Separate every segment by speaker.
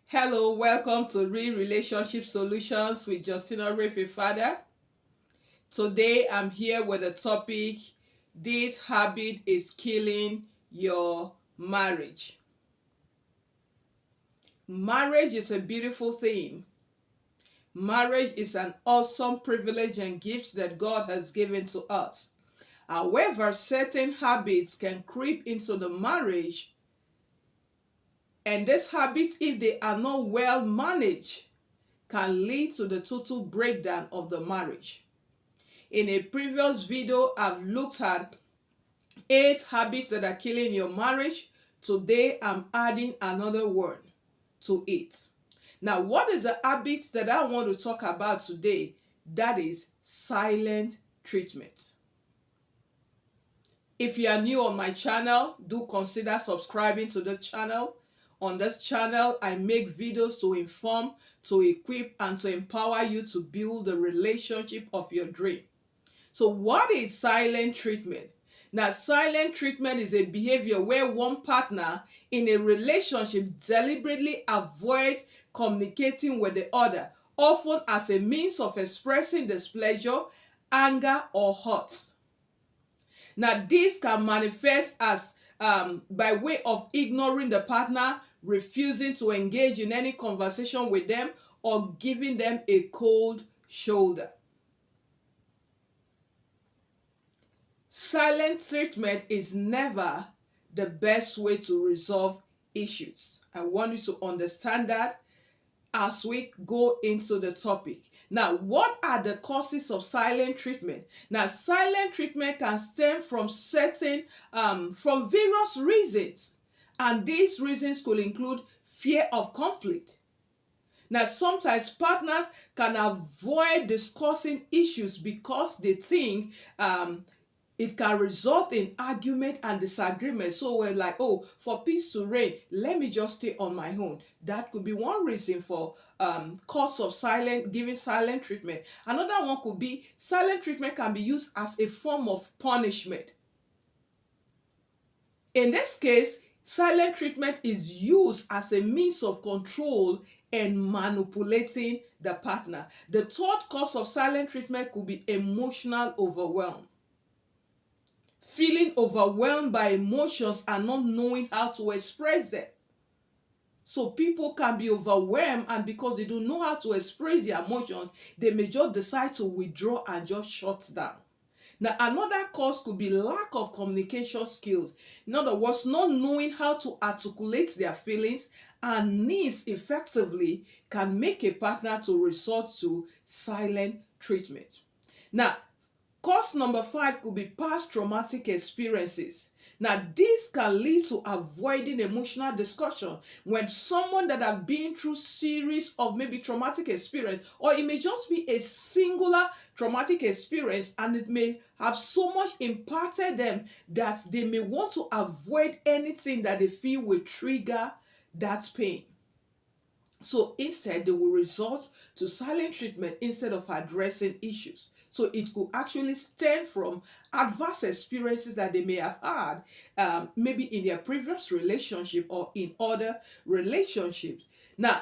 Speaker 1: Hello, welcome to Real Relationship Solutions with Justina Refe Father. Today I'm here with a topic: this habit is killing your marriage. Marriage is a beautiful thing. Marriage is an awesome privilege and gift that God has given to us. However, certain habits can creep into the marriage, and these habits, if they are not well managed, can lead to the total breakdown of the marriage. In a previous video, I've looked at 8 habits that are killing your marriage. Today, I'm adding another one to it. Now, what is the habits that I want to talk about today? That is silent treatment. If you are new on my channel, do consider subscribing to this channel. On this channel, I make videos to inform, to equip, and to empower you to build the relationship of your dream. So what is silent treatment? Now, silent treatment is a behavior where one partner in a relationship deliberately avoids communicating with the other, often as a means of expressing displeasure, anger, or hurt. Now, this can manifest as by way of ignoring the partner, refusing to engage in any conversation with them, or giving them a cold shoulder. Silent treatment is never the best way to resolve issues. I want you to understand that as we go into the topic. Now, what are the causes of silent treatment? Now, silent treatment can stem from from various reasons, and these reasons could include fear of conflict. Now, sometimes partners can avoid discussing issues because they think it can result in argument and disagreement. So we're like, oh, for peace to reign, let me just stay on my own. That could be one reason for cause of giving silent treatment. Another one could be silent treatment can be used as a form of punishment. In this case, silent treatment is used as a means of control and manipulating the partner. The third cause of silent treatment could be emotional overwhelm. Feeling overwhelmed by emotions and not knowing how to express them. So people can be overwhelmed, and because they don't know how to express their emotions, they may just decide to withdraw and just shut down. Now, another cause could be lack of communication skills. In other words, not knowing how to articulate their feelings and needs effectively can make a partner to resort to silent treatment. Now, cause number 5 could be past traumatic experiences. Now, this can lead to avoiding emotional discussion when someone that have been through series of maybe traumatic experience, or it may just be a singular traumatic experience, and it may have so much impacted them that they may want to avoid anything that they feel will trigger that pain. So instead, they will resort to silent treatment instead of addressing issues. So it could actually stem from adverse experiences that they may have had, maybe in their previous relationship or in other relationships. Now,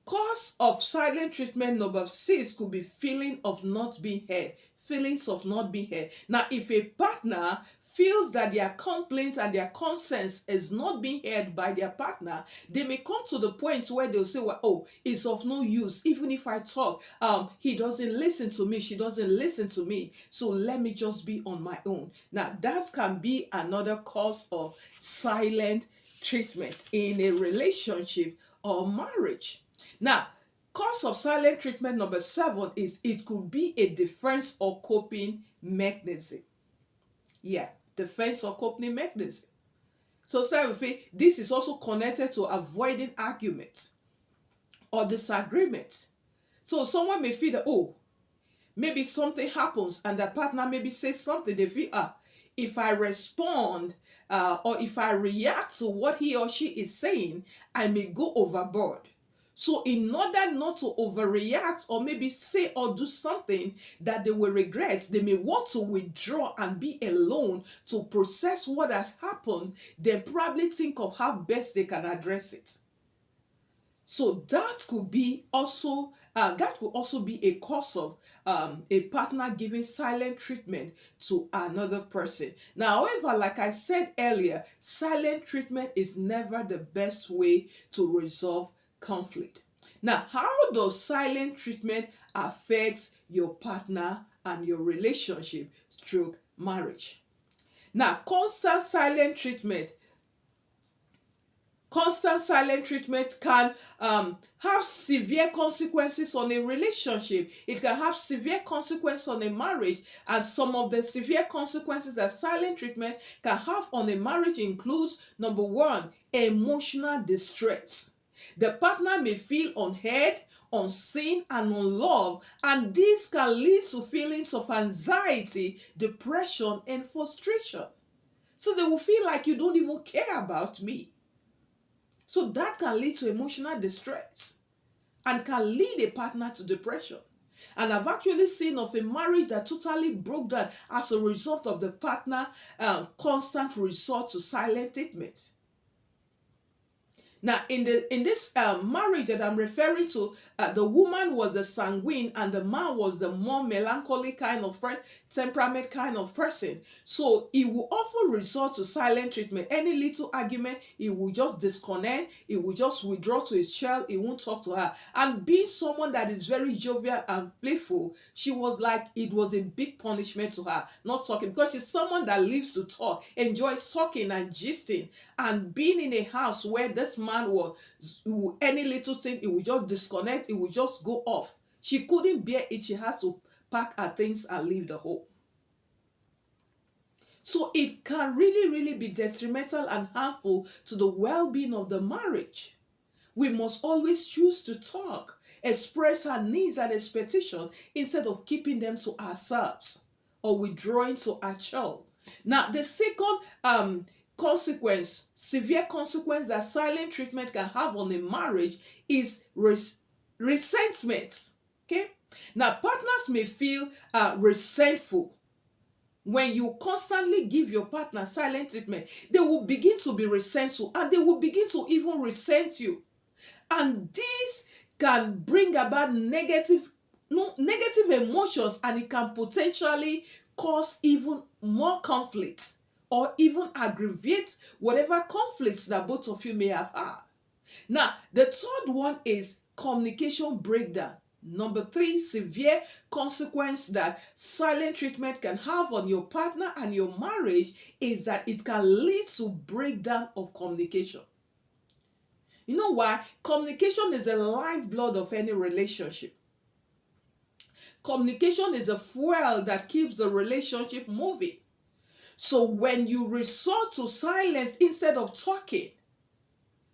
Speaker 1: cause of silent treatment number 6 could be feeling of not being heard. Feelings of not being heard. Now, if a partner feels that their complaints and their concerns is not being heard by their partner, they may come to the point where they'll say, well, oh, it's of no use. Even if I talk, he doesn't listen to me, she doesn't listen to me. So let me just be on my own. Now, that can be another cause of silent treatment in a relationship or marriage. Now, cause of silent treatment number 7 is it could be a defense or coping mechanism. Yeah, defense or coping mechanism. So this is also connected to avoiding arguments or disagreement. So someone may feel that, oh, maybe something happens and the partner maybe says something. They feel, if I respond or if I react to what he or she is saying, I may go overboard. So in order not to overreact or maybe say or do something that they will regret, they may want to withdraw and be alone to process what has happened, then probably think of how best they can address it. So that could be also that could also be a cause of a partner giving silent treatment to another person. Now, however, like I said earlier, silent treatment is never the best way to resolve conflict. Now, how does silent treatment affect your partner and your relationship through marriage? Now, constant silent treatment can have severe consequences on a relationship. It can have severe consequences on a marriage. And some of the severe consequences that silent treatment can have on a marriage includes, number one, emotional distress. The partner may feel unheard, unseen, and unloved, and this can lead to feelings of anxiety, depression, and frustration. So they will feel like you don't even care about me. So that can lead to emotional distress and can lead a partner to depression. And I've actually seen of a marriage that totally broke down as a result of the partner constant resort to silent treatment. Now, in this marriage that I'm referring to, the woman was a sanguine and the man was the more melancholy kind of temperament kind of person. So he will often resort to silent treatment. Any little argument, he will just disconnect. He will just withdraw to his child. He won't talk to her. And being someone that is very jovial and playful, she was like it was a big punishment to her not talking, because she's someone that lives to talk, enjoys talking and gisting, and being in a house where this man was, any little thing, it would just disconnect, it would just go off. She couldn't bear it. She had to pack her things and leave the home. So it can really, really be detrimental and harmful to the well-being of the marriage. We must always choose to talk, express our needs and expectations instead of keeping them to ourselves or withdrawing to our child. Now, the second severe consequence that silent treatment can have on a marriage is resentment. Okay? Now, partners may feel resentful. When you constantly give your partner silent treatment, they will begin to be resentful and they will begin to even resent you. And this can bring about negative emotions, and it can potentially cause even more conflict or even aggravate whatever conflicts that both of you may have had. Now, the third one is communication breakdown. Number three, severe consequence that silent treatment can have on your partner and your marriage is that it can lead to breakdown of communication. You know why? Communication is the lifeblood of any relationship. Communication is a fuel that keeps the relationship moving. So when you resort to silence instead of talking,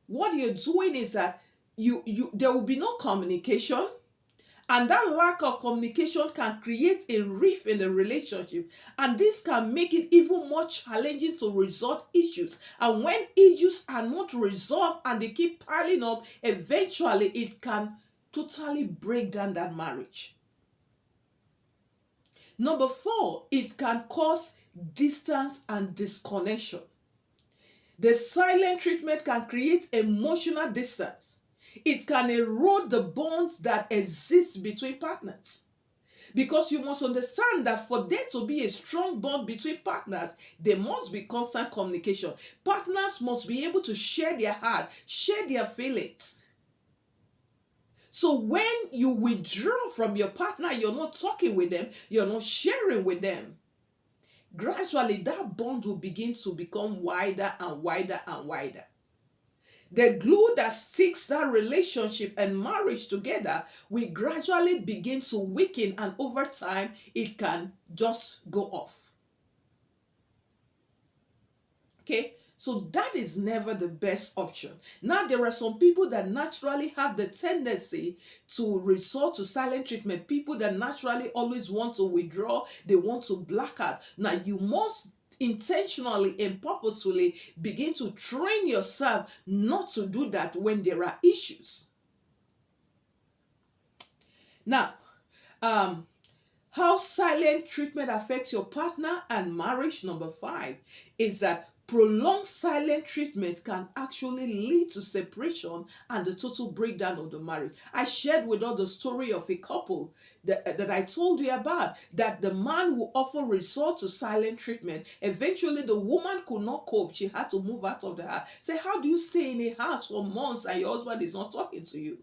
Speaker 1: what you're doing is that there will be no communication, and that lack of communication can create a rift in the relationship, and this can make it even more challenging to resolve issues. And when issues are not resolved and they keep piling up, eventually it can totally break down that marriage. Number four, it can cause distance and disconnection. The silent treatment can create emotional distance. It can erode the bonds that exist between partners. Because you must understand that for there to be a strong bond between partners, there must be constant communication. Partners must be able to share their heart, share their feelings. So when you withdraw from your partner, you're not talking with them, you're not sharing with them, gradually that bond will begin to become wider and wider and wider. The glue that sticks that relationship and marriage together will gradually begin to weaken, and over time it can just go off. Okay, so that is never the best option. Now, there are some people that naturally have the tendency to resort to silent treatment. People that naturally always want to withdraw, they want to black out. Now, you must intentionally and purposefully begin to train yourself not to do that when there are issues. Now, how silent treatment affects your partner and marriage, number five, is that Prolonged silent treatment can actually lead to separation and the total breakdown of the marriage. I shared with us the story of a couple that I told you about, that the man will often resort to silent treatment. Eventually, the woman could not cope. She had to move out of the house. Say, how do you stay in a house for months and your husband is not talking to you?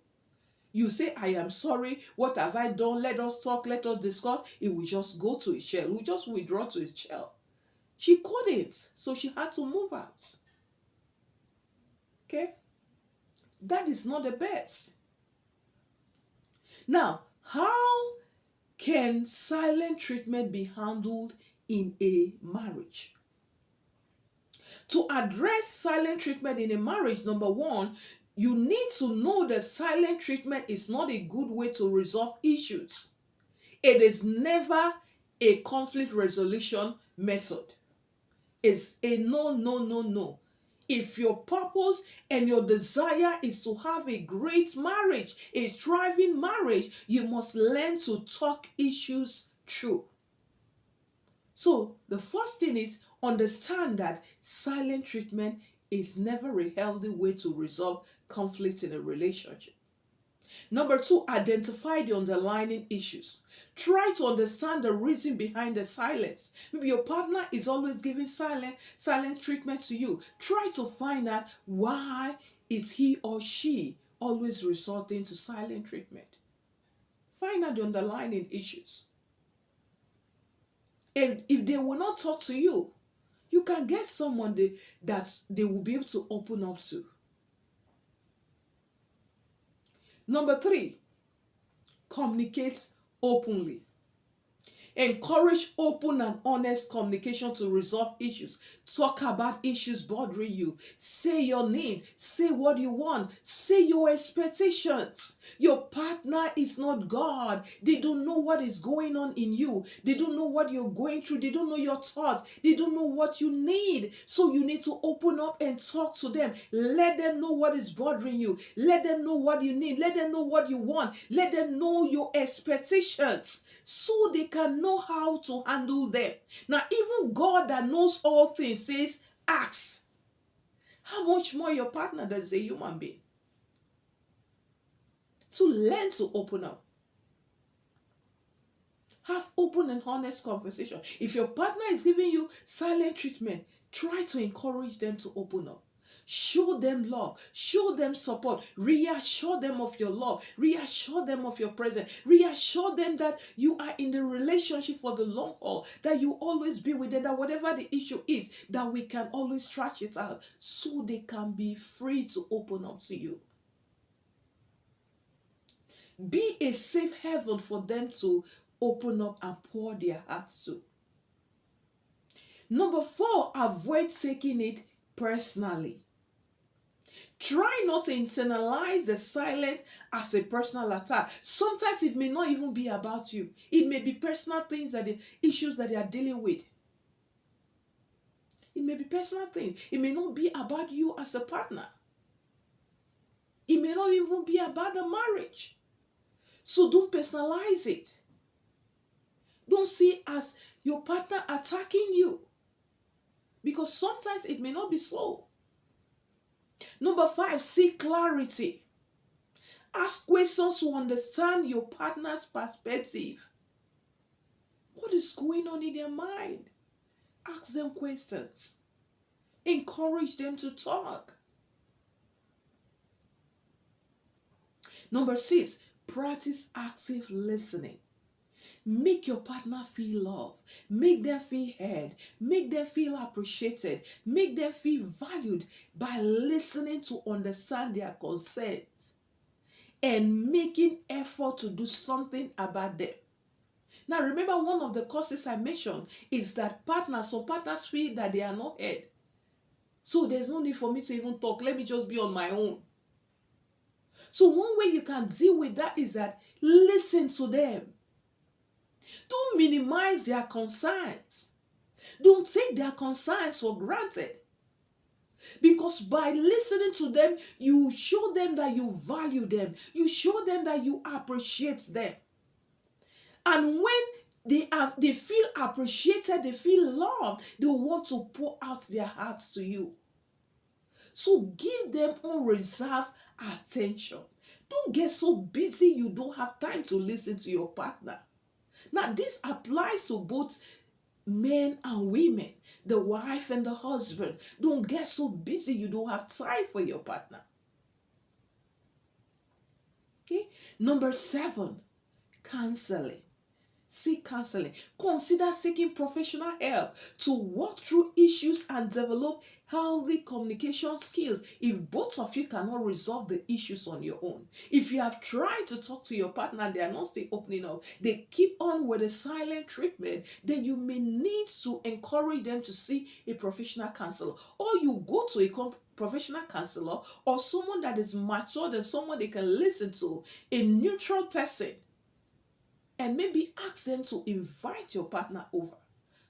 Speaker 1: You say, I am sorry. What have I done? Let us talk. Let us discuss. It will just go to his shell. It will just withdraw to his shell. She couldn't, so she had to move out. Okay? That is not the best. Now, how can silent treatment be handled in a marriage? To address silent treatment in a marriage, number one, you need to know that silent treatment is not a good way to resolve issues. It is never a conflict resolution method. It's a no, no, no, no. If your purpose and your desire is to have a great marriage, a thriving marriage, you must learn to talk issues through. So the first thing is understand that silent treatment is never a healthy way to resolve conflict in a relationship. Number two, identify the underlying issues. Try to understand the reason behind the silence. Maybe your partner is always giving silent treatment to you. Try to find out why is he or she always resorting to silent treatment. Find out the underlying issues. And if they will not talk to you, you can get someone that they will be able to open up to. Number three, communicate openly. Encourage open and honest communication to resolve issues. Talk about issues bothering you. Say your needs. Say what you want. Say your expectations. Your partner is not God. They don't know what is going on in you. They don't know what you're going through. They don't know your thoughts. They don't know what you need. So you need to open up and talk to them. Let them know what is bothering you. Let them know what you need. Let them know what you want. Let them know your expectations, so they can know how to handle them. Now, even God that knows all things says, ask. How much more your partner that is a human being? So learn to open up. Have open and honest conversation. If your partner is giving you silent treatment, try to encourage them to open up. Show them love. Show them support. Reassure them of your love. Reassure them of your presence. Reassure them that you are in the relationship for the long haul. That you always be with them. That whatever the issue is, that we can always stretch it out so they can be free to open up to you. Be a safe haven for them to open up and pour their hearts to. Number four, avoid taking it personally. Try not to internalize the silence as a personal attack. Sometimes it may not even be about you. It may be personal things, issues that they are dealing with. It may be personal things. It may not be about you as a partner. It may not even be about the marriage. So don't personalize it. Don't see it as your partner attacking you, because sometimes it may not be so. Number five, seek clarity. Ask questions to understand your partner's perspective. What is going on in their mind? Ask them questions. Encourage them to talk. Number six, practice active listening. Make your partner feel loved. Make them feel heard. Make them feel appreciated. Make them feel valued by listening to understand their concerns and making effort to do something about them. Now remember, one of the causes I mentioned is that some partners feel that they are not heard. So there's no need for me to even talk. Let me just be on my own. So one way you can deal with that is that listen to them. Don't minimize their concerns. Don't take their concerns for granted. Because by listening to them, you show them that you value them. You show them that you appreciate them. And when They feel appreciated, they feel loved, they want to pour out their hearts to you. So give them unreserved attention. Don't get so busy you don't have time to listen to your partner. Now, this applies to both men and women, the wife and the husband. Don't get so busy you don't have time for your partner. Okay? Number 7, counseling. Seek counseling. Consider seeking professional help to work through issues and develop healthy communication skills. If both of you cannot resolve the issues on your own, if you have tried to talk to your partner, they are not still opening up, they keep on with a silent treatment, then you may need to encourage them to see a professional counselor, or you go to a professional counselor or someone that is mature and someone they can listen to, a neutral person, and maybe ask them to invite your partner over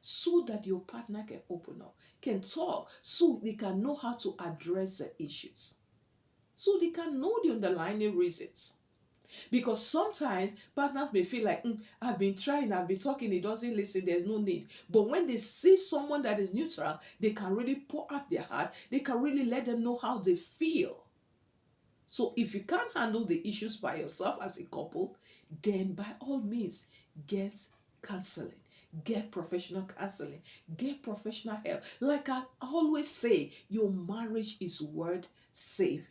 Speaker 1: so that your partner can open up, can talk, so they can know how to address the issues, so they can know the underlying reasons. Because sometimes partners may feel like, I've been trying, I've been talking, he doesn't listen, there's no need. But when they see someone that is neutral, they can really pour out their heart, they can really let them know how they feel. So if you can't handle the issues by yourself as a couple, then by all means, get counseling. Get professional counseling. Get professional help. Like I always say, your marriage is worth saving.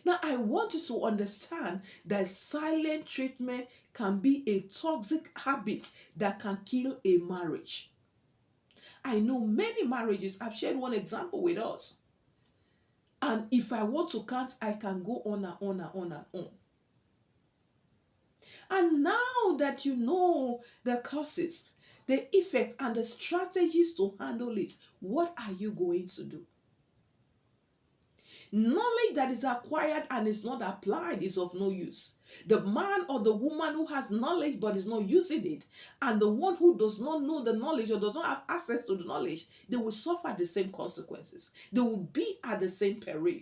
Speaker 1: Now, I want you to understand that silent treatment can be a toxic habit that can kill a marriage. I know many marriages. I've shared one example with us. And if I want to count, I can go on and on and on and on. And now that you know the causes, the effects, and the strategies to handle it, what are you going to do? Knowledge that is acquired and is not applied is of no use. The man or the woman who has knowledge but is not using it, and the one who does not know the knowledge or does not have access to the knowledge, they will suffer the same consequences. They will be at the same peril.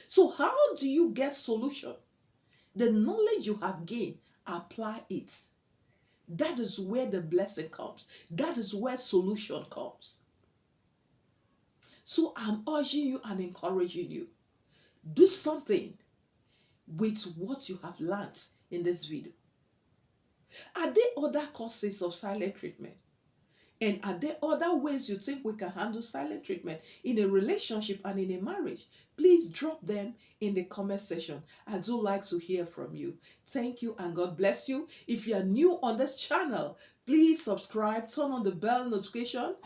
Speaker 1: So how do you get solution? The knowledge you have gained, apply it. That is where the blessing comes. That is where solution comes. So I'm urging you and encouraging you. Do something with what you have learned in this video. Are there other causes of silent treatment? And are there other ways you think we can handle silent treatment in a relationship and in a marriage? Please drop them in the comment section. I do like to hear from you. Thank you and God bless you. If you are new on this channel, please subscribe, turn on the bell notification,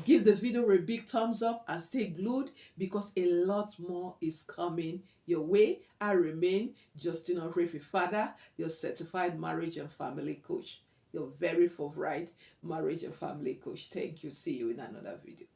Speaker 1: give the video a big thumbs up, and stay glued because a lot more is coming your way. I remain Justina Refi Father, your certified marriage and family coach, your very favorite marriage and family coach. Thank you. See you in another video.